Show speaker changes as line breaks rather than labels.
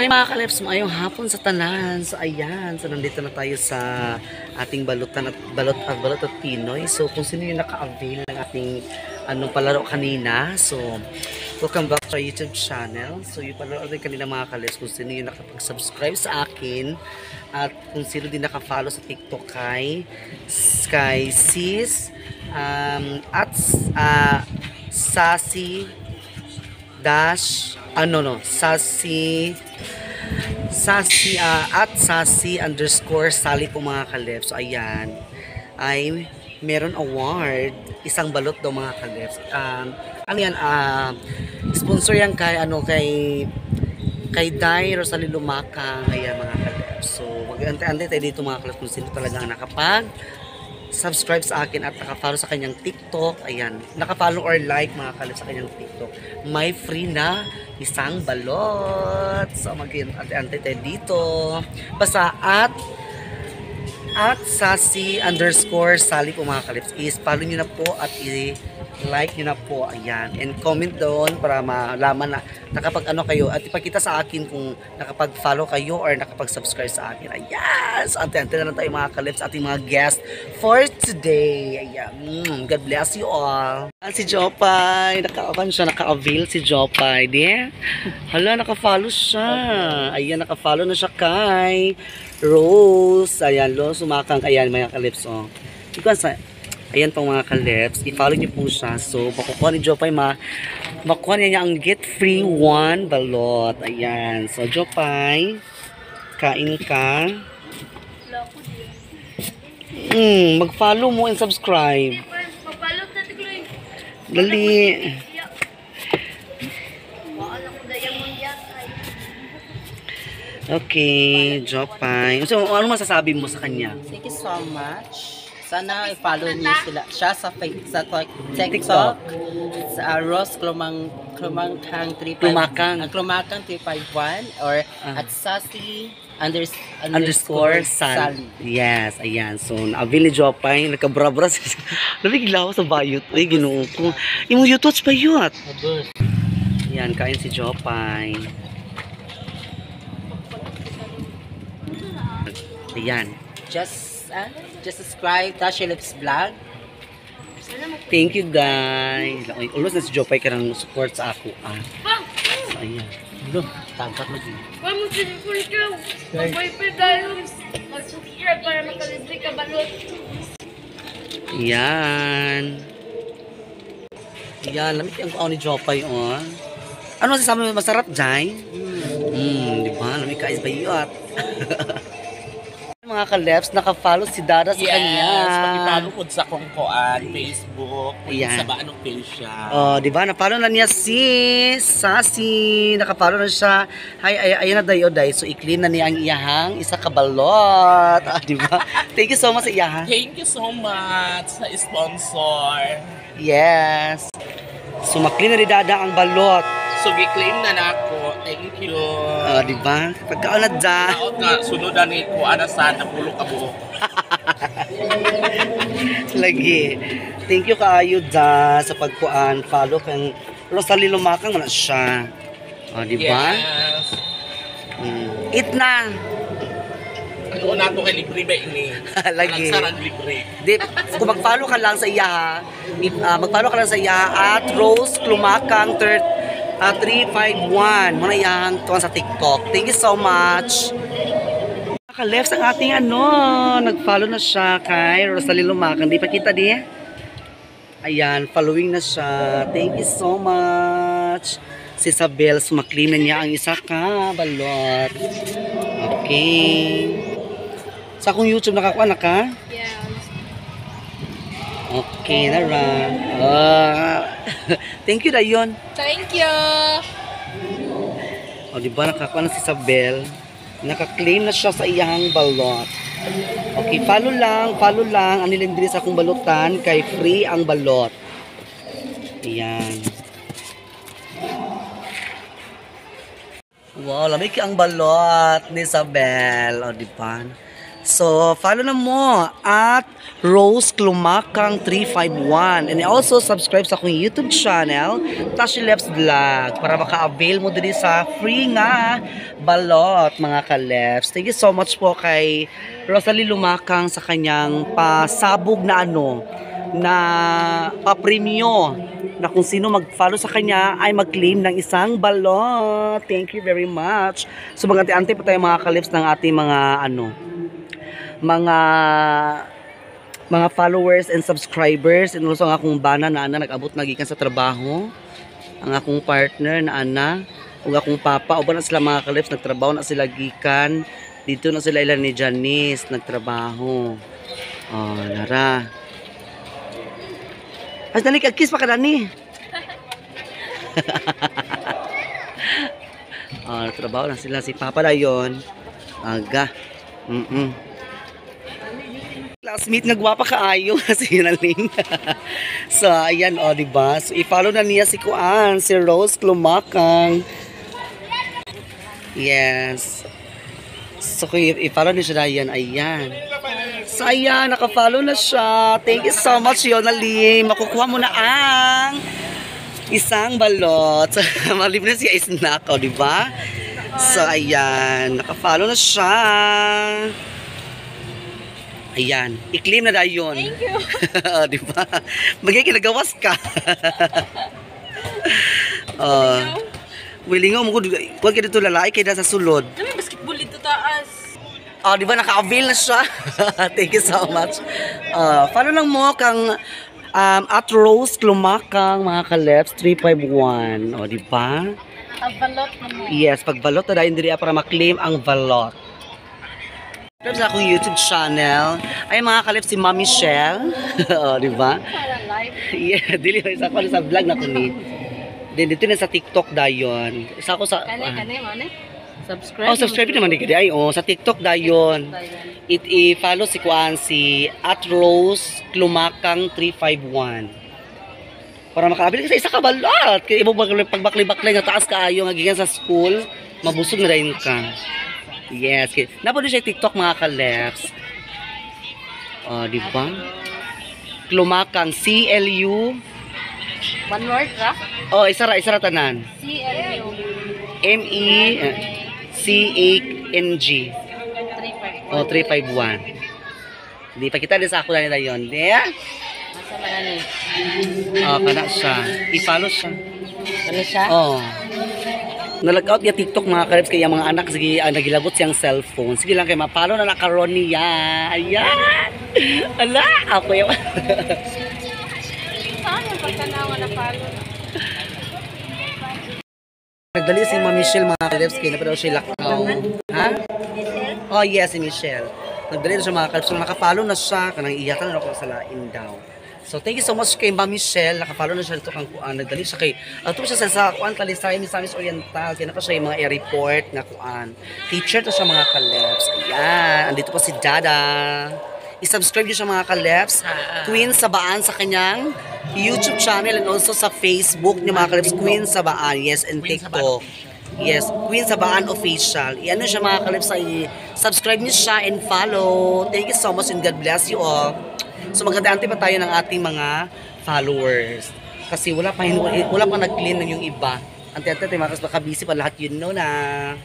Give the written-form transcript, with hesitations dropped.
Hi mga kalips, maayong hapon sa tanan. So ayan, so nandito na tayo sa ating balutan at balot at Pinoy. So kung sino yung naka-avail ng ating palaro kanina, so welcome back to our YouTube channel. So yung palaro din kanina mga kalips, kung sino yung nakapag-subscribe sa akin at kung sino din naka-follow sa TikTok kay sis at Sassy dash Sassy underscore Sally po mga kalips. So ayan, ay meron award, isang balot daw mga kalips. Ano yan, sponsor yan kay Dai Rosalie Lumakang. Ayan mga kalips. So mag-antay-antay tayo dito mga kalips kung sino talaga ang subscribe sa akin at nakafollow sa kanyang TikTok. Ayan, nakafollow or like mga kalips sa kanyang TikTok. May free na isang balot. So mag-antay tayo dito. Basta at Sassy underscore Sally po mga kalips. I-follow nyo na po at i-like nyo na po. Ayan. And comment doon para malaman na nakapag-ano kayo. At ipakita sa akin kung nakapag-follow kayo or nakapag-subscribe sa akin. Ayan. So, antay na tayo mga kalips, ating mga guest for today. Ayan. God bless you all. Si Jopay. Naka-avail si Jopay. Hala, naka-follow siya. Ayan, naka-follow na siya kay Rose. Ayan, sumakang. Ayan, mga kalips. Oh. Ayan pong mga kalips. I-follow niyo po siya. So, makukuha ni Jopay, makuha niya ang get free 1 balot. Ayan. So, Jopay, kain ka. Mag-follow mo and subscribe. Dali. Okay, Jopay. So, ano masasabi mo sa kanya?
Thank you so much. Sana i-follow niyo siya sa TikTok. Sa Rose Klumakang 351 or at Sassy underscore Sally.
Yes, ayan. So, na-avail ni Jopay. Nagkabrabra siya. Nabiglaw sa bayot. Ay, ginoo ko. Yung YouTube pa yun. Ayan, kain si Jopay. Ayan.
Just subscribe Tasha Lips Vlog.
Thank you guys. Ulos na si Jopay ka ng support sa ako. So, ayan. Tagat lagi.
Vamos sa full show. Mag-wifi tayo. Mag-subscribe para makalibre ka balot.
Ayan. Ayan. Lamig ang kaon ni Jopay. Ano masasabi mo? Masarap, Jai? Diba? Lamig ka is bayot. Mga kaleps, naka-follow si Dada sa kanya.
Yes, pag-follow po sa kong Facebook. Ayan. Sa ba anong page siya.
Diba? Na-follow na niya si Sassy. Naka-follow na siya. Ayan na dayo, day. So, i-clean na niya ang iyahang isa kabalot. Diba? Thank you so much sa iyahang.
Thank you so much sa sponsor.
Yes. So, ma-clean na ni Dada ang balot.
So, gi-claim na ako. Thank you.
Diba? Pagkaon na dyan.
Sunodan ni ko, sana pulo ka buo.
Lagi. Thank you kaayo da sa pagkuan. Follow kang Rosalie Lumakang na siya. Diba?
Yes.
Eat na.
Ano na ito kay libre ba ini?
Lagi.
Sarang libre.
Kung mag-follow ka lang sa iya, mag-follow ka lang sa iya at Rose Klumakang 351. Muna yan tuwan sa TikTok. Thank you so much. Naka-left ang ating nag-follow na siya kay Rosalie Lumakang. Di pa kita di? Ayan, following na siya. Thank you so much. Si Isabel, sumakli na niya ang isa ka balot. Okay. Sa akong YouTube nakakuha na ka?
Yeah.
Okay, nara. Thank you, Dayon.
Thank you.
Diba, nakakuha na si Isabel. Naka-claim na siya sa iyang balot. Okay, follow lang. Ang nilindiri sa akong balutan, kay free ang balot. Ayan. Wow, lamig ang balot ni Isabel. Diba? So, follow na mo at Rose Clumacang 351. And also, subscribe sa akong YouTube channel, Tashi Leps Vlog, para maka-avail mo din sa free nga balot, mga ka-Leps. Thank you so much po kay Rosalie Lumacang sa kanyang pasabog na na papremyo na kung sino mag-follow sa kanya ay mag-claim ng isang balot. Thank you very much. So mga ante-ante pa tayo mga ka-Leps ng ating mga followers and subscribers, and also ang akong bana na nag-abot nagikan sa trabaho, ang akong partner na ug akong papa, uban na sila mga ka-Leps, nagtrabaho na sila gikan dito na sila ilan ni Janice nagtrabaho. Oh, Lara. As dali kiss pa ka dani. Trabaho na sila si Papa dayon. Aga. Classmate nga gwapa kaayo si Naling. So ayan di ba? So i-follow na niya si Kuan, si Rose Clumacang. Yes. So i-follow niya siya dayan, ayan. So ayan, naka-follow na siya. Thank you so much, Yonaling. Makukuha mo na ang isang balot. Malib na siya snack, di ba? So ayan, naka-follow na siya. Ayan, i-claim na dayon.
Thank you.
Di ba? Magiging kinagawas ka. Wilingaw mo ko, huwag ka dito lalaki kaya sa sulod.
May basketball dito taas.
Di ba naka-avail na siya? Thank you so much. Follow lang mo kang at Rose Clumacang, mga ka-Leps 351. Di ba?
Balot na mo.
Yes, pag balot na dahil diri para ma-claim ang balot. Subscribe sa akong YouTube channel. Ay mga ka-Leps, si Mami Michelle. Di ba?
Para live.
Yeah, dili sa ako sa vlog na ko ni. Dito na sa TikTok dayon. Isa ako sa
Kane, mane. Subscribe.
subscribe naman di ay sa TikTok dayon. I-follow si Kuan si @Rose Clumacang 351. Para makaabili ka sa isa ka balot. Kaya ibo pagbakli-baklay nga taas kaayo nga gikan sa school, mabusog na dayon ka. Yes, napod siya TikTok mga ka-Leps. Di ba? Clumacang CLU.
One word ra?
Isara tanan.
CLU.
MECANG. 351. Hindi pa kita din sa ako na nila yun.
Masa man ni?
Kana siya. I-follow siya.
Ano siya?
Nalog-out niya TikTok mga ka-Leps kaya mga anak sige nagilabot siyang cellphone. Sige lang kayo mapalo na nakaroon niya. Ayan. Ala, ako yung
Paano pagkanawa na palo?
nagdali si Ma'am Michelle mga ka-Leps kaya napadaw siya lakaw. Ha? Yes, si Michelle. Nagdali na siya mga ka-Leps. So nakapalo na siya. Kanang iyatan na ako sa lain daw. So thank you so much kay Ma'am Michelle. Nakapalo na siya dito kang kuan. Nagdali siya kay ito siya sa kuan Talisay Misamis Oriental. Kaya na pa siya yung mga i-report na kuan. Teacher to siya mga ka-Leps. Ayan. Andito pa si Dada. I-subscribe niyo siya mga ka-Leps. Queen Sabaan sa kanyang YouTube channel and also sa Facebook niyo mga ka-Leps. Queen Sabaan. Yes, and TikTok. Yes, Queen Sabaan Official. Iyan siya mga ka-Leps. I-subscribe niyo siya and follow. Thank you so much and God bless you all. So maganda-ante pa tayo ng ating mga followers. Kasi wala pa nag-clean ng yung iba. Ante-ante tayo mga ka-Leps. Baka busy pa lahat, you know na.